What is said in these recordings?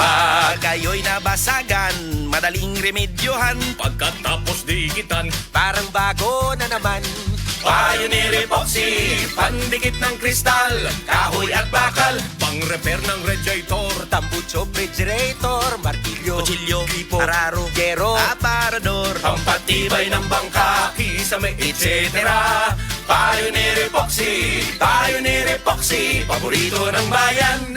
Pag kayo'y nabasagan, madaling remedyohan. Pagkatapos dikitan, Parang bago na naman. Pioneer Epoxy, pandikit ng kristal, kahoy at bakal. pang-repair ng radiator, Tambucho, refrigerator, martilyo, Kutsilyo, gripo, araro, gero, aparador, pampatibay ng bangka, kisame, etc. Pioneer Epoxy, paborito ng bayan.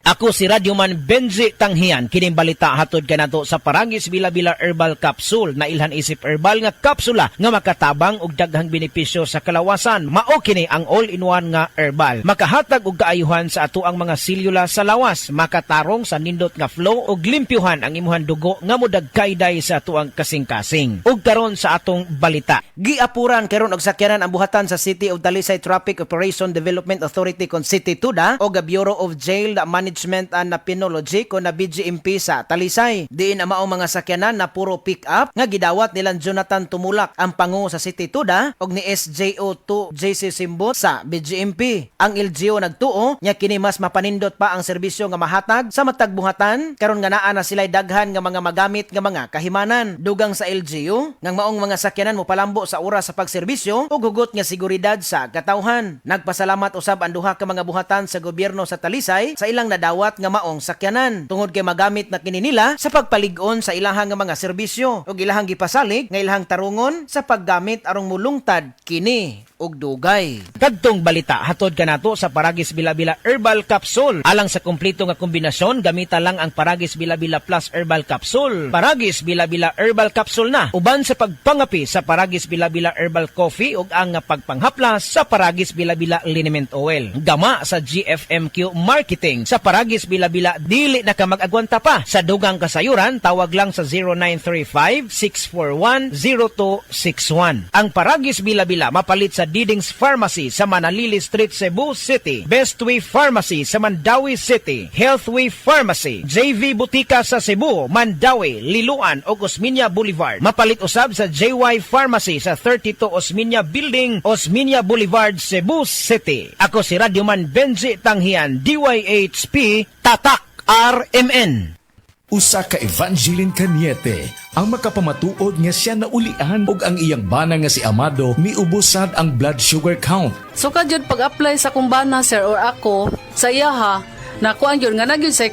Ako si Radyoman Benji Tanghian, kining balita hatod kanato sa Paragis Bila-Bila Herbal Capsule na ilhan isip herbal nga kapsula nga makatabang og daghang benepisyo sa kalawasan. Mao kini ang all-in-one nga herbal. Makahatag og kaayuhan sa ato ang mga selula sa lawas, makatarong sa nindot nga flow ug limpyuhan ang imuhang dugo nga modagkayday sa ato ang kasing-kasing. Ug karon sa atong balita, giapuran karon og sakyanan ang buhatan sa City of Talisay Traffic Operation Development Authority kon City TUDA o Bureau of Jail Management and Penology ko na BGMP sa Talisay. Diin ang maong mga sakyanan na puro pick-up nga gidawat nilang Jonathan Tumulak ang pangu sa City TUDA og ni SJO2 JC Simbot sa BGMP. Ang LGO nagtuo nya kini mas mapanindot pa ang serbisyo nga mahatag sa matag buhatan karon nga naa na sila'y daghan nga mga magamit nga mga kahimanan. Dugang sa LGO nga maong mga sakyanan mo palambo sa oras sa pagserbisyo ug hugot nga seguridad sa katawhan. Nagpasalamat usab ang duha ka mga buhatan sa gobyerno sa Talisay sa ilang nadawat nga maong sakyanan tungod kay magamit na kini nila sa pagpalig-on sa ilahang nga mga serbisyo ug ilahang gipasalig nga ilahang tarungon sa paggamit arong mulungtad kini og dugay. Kadtong balita hatod kanato sa Paragis Bila-Bila Herbal Capsule. Alang sa kumpleto nga kombinasyon, gamita lang ang Paragis Bila-Bila Plus Herbal Capsule. Paragis Bila-Bila Herbal Capsule na uban sa pagpangapi sa Paragis Bila-Bila Herbal Coffee ug ang pagpanghaplas sa Paragis Bila-Bila Liniment Oil. Gama sa GFMQ Marketing sa Paragis Bila-Bila dili na ka mag-agwanta pa. Sa dugang kasayuran, tawag lang sa 0935-641-0261. Ang Paragis Bila-Bila mapalit sa Didings Pharmacy sa Manalili Street, Cebu City, Bestway Pharmacy sa Mandawi City, Healthway Pharmacy, JV Butika sa Cebu, Mandawi, Liloan o Osmeña Boulevard. Mapalit usab sa JY Pharmacy sa 32 Osmeña Building, Osmeña Boulevard, Cebu City. Ako si Radyoman Benji Tanghian, DYHP, Tatak RMN. Usa ka Evangeline Cañete ang makapamatuod nga siya naulian og ang iyang bana nga si Amado miubusad ang blood sugar count. So kadyod pag-apply sa kumbana sir or ako sa iya ha, nakuha yun nga nagyod sa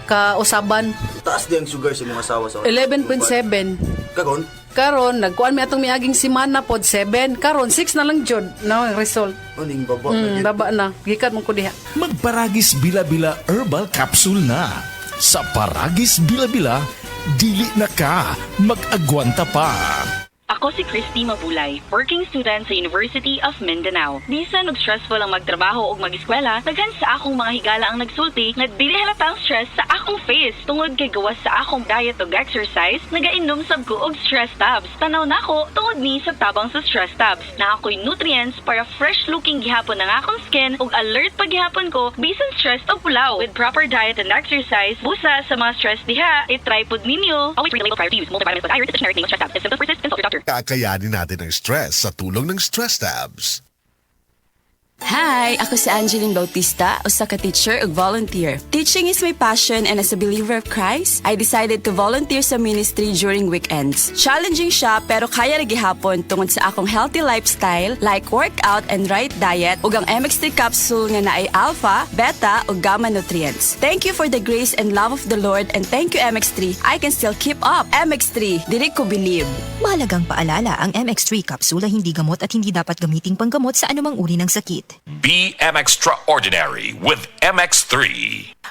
kausaban. Taas di ang sugar sa mga asawa sa 11.7. Kagon? Karon nagkuan mi atong miaging simana pod 7. Karon 6 na lang jud na ang result. Uning baba. Baba na. Gikat mo ko diha. Magparagis Bila-Bila Herbal Capsule na. Sa Paragis Bila-Bila, dili na ka mag-agwanta pa. Ako si Christy Mabulay, working student sa University of Mindanao. Bisan og stressful ang magtrabaho ug mag-eskwela, daghan sa akong mga higala ang nagsulti nga dili halata ang stress sa akong face tungod kay gawas sa akong diet ug exercise, nagainom sab ko og stress tabs. Tanaw nako tungod ni sa tabang sa stress tabs. Na ako'y nutrients para fresh looking gihapon ang akong skin ug alert pa gihapon ko bisan stress o pulaw. With proper diet and exercise, busa sa mga stress diha, i-try pod ninyo. Always read the label prior to use. Multivitamins with iron is a generic name of stress tabs. If symptoms persist, consult your doctor. Kakayanin natin ang stress sa tulong ng Stress Tabs. Hi! Ako si Angeline Bautista, usa ka teacher ug volunteer. Teaching is my passion and as a believer of Christ, I decided to volunteer sa ministry during weekends. Challenging siya pero kaya ra gihapon tungod sa akong healthy lifestyle like workout and right diet ug ang MX3 capsule nga naay alpha, beta ug gamma nutrients. Thank you for the grace and love of the Lord and thank you MX3. I can still keep up. MX3, dili ko believe. Mahalagang paalala, ang MX3 capsule ay hindi gamot at hindi dapat gamiting panggamot sa anumang uri ng sakit. Be extraordinary with MX3.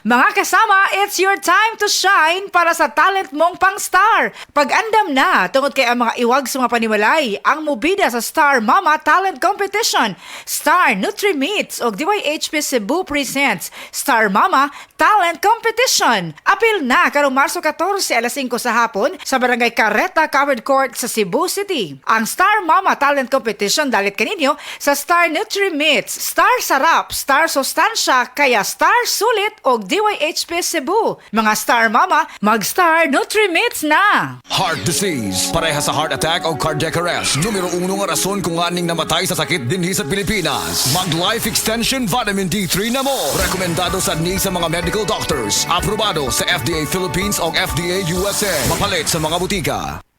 Mga kasama, it's your time to shine para sa talent mong pang-star. Pag-andam na, tungod kay ang mga iwag sa mga panimalay, ang mubida sa Star Mama Talent Competition. Star Nutri-Meats o DYHP Cebu presents Star Mama Talent Competition. Apil na karong Marso 14 alas 5 sa hapon sa Barangay Carreta Covered Court sa Cebu City. Ang Star Mama Talent Competition dalit kaninyo sa Star Nutri-Meats, Star Sarap, Star Sustansya, kaya Star Sulit o DYHP Cebu. Mga Star Mama, mag-Star Nutrimits na! Heart disease, pareha sa heart attack o cardiac arrest. Numero 1 nga rason kung aning namatay sa sakit dinhi sa Pilipinas. Mag-Life Extension Vitamin D3 na mo. Rekomendado sa sa mga medical doctors. Aprobado sa FDA Philippines o FDA USA. Mapalit sa mga butika.